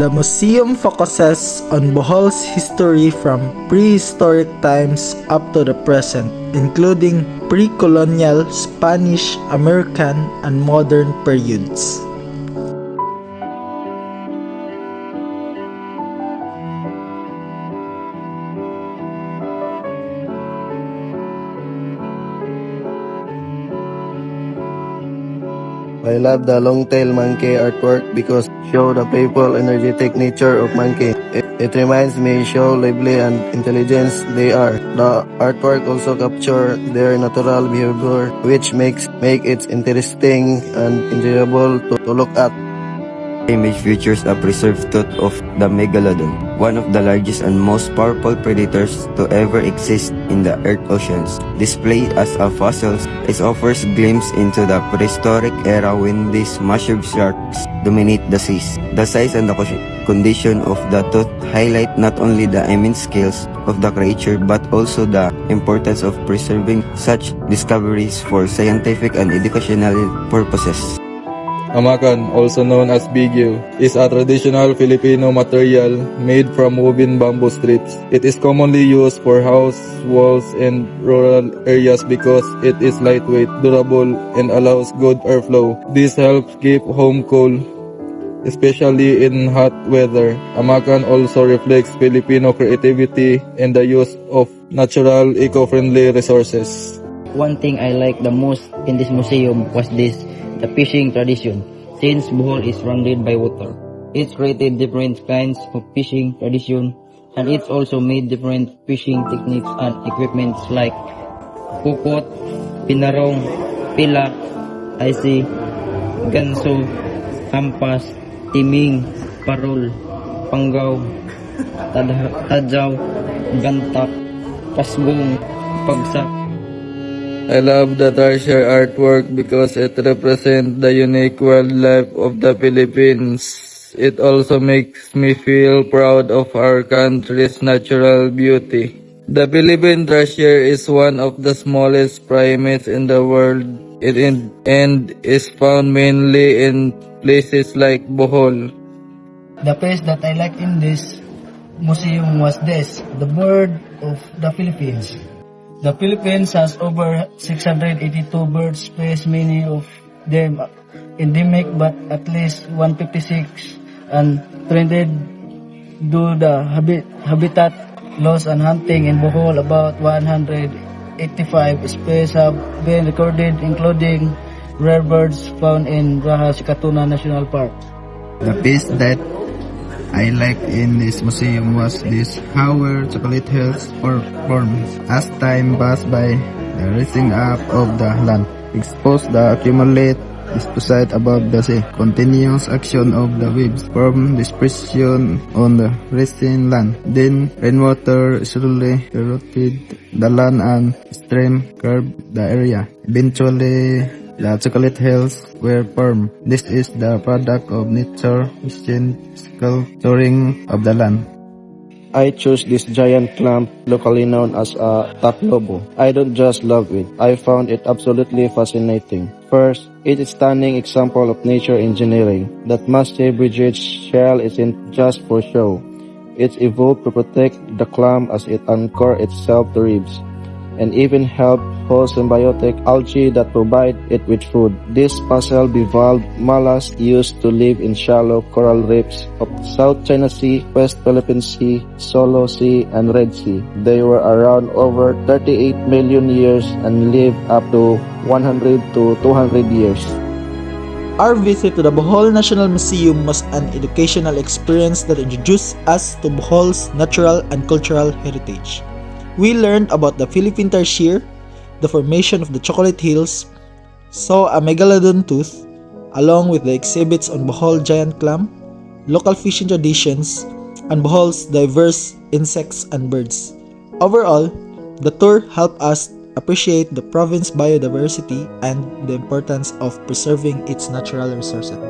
The museum focuses on Bohol's history from prehistoric times up to the present, including pre-colonial, Spanish, American, and modern periods. I love the long-tail monkey artwork because show the playful, energetic nature of monkey. It reminds me show lively and intelligence they are. The artwork also capture their natural behavior, which make it interesting and enjoyable to look at. Image features a preserved tooth of the megalodon, one of the largest and most powerful predators to ever exist in the Earth oceans. Displayed as a fossil, it offers glimpse into the prehistoric era when these massive sharks dominate the seas. The size and the condition of the tooth highlight not only the immense scales of the creature but also the importance of preserving such discoveries for scientific and educational purposes. Amakan, also known as bigyo, is a traditional Filipino material made from woven bamboo strips. It is commonly used for house walls in rural areas because it is lightweight, durable, and allows good airflow. This helps keep home cool, especially in hot weather. Amakan also reflects Filipino creativity and the use of natural, eco-friendly resources. One thing I like the most in this museum was the fishing tradition. Since Bohol is surrounded by water, it's created different kinds of fishing tradition, and it's also made different fishing techniques and equipments like kukot, pinarong, pilak, IC, ganso, hampas, timing, parol, panggaw, tadjaw, gantak, pasgong, pagsak. I love the treasure artwork because it represents the unique wildlife of the Philippines. It also makes me feel proud of our country's natural beauty. The Philippine treasure is one of the smallest primates in the world and is found mainly in places like Bohol. The place that I liked in this museum was the bird of the Philippines. The Philippines has over 682 bird species, many of them endemic, but at least 156 and trended due the habitat loss and hunting in Bohol. About 185 species have been recorded, including rare birds found in Rahas Katuna National Park. The piece that I liked in this museum was this how were chocolate hills formed. As time passed by, the rising up of the land exposed the accumulate deposit above the sea. Continuous action of the waves form dispersion on the rising land. Then rainwater slowly eroded the land and stream curved the area. Eventually, the chocolate hills were formed. This is the product of nature sculpturing of the land. I chose this giant clam, locally known as a taclobo. I don't just love it, I found it absolutely fascinating. First, it is a stunning example of nature engineering. That massive rigid shell isn't just for show. It's evolved to protect the clam as it anchors itself to reefs, and even help host symbiotic algae that provide it with food. These fossil bivalve mollusks used to live in shallow coral reefs of South China Sea, West Philippine Sea, Solo Sea, and Red Sea. They were around over 38 million years and lived up to 100 to 200 years. Our visit to the Bohol National Museum was an educational experience that introduced us to Bohol's natural and cultural heritage. We learned about the Philippine Tarsier, the formation of the Chocolate Hills, saw a megalodon tooth, along with the exhibits on Bohol giant clam, local fishing traditions, and Bohol's diverse insects and birds. Overall, the tour helped us appreciate the province's biodiversity and the importance of preserving its natural resources.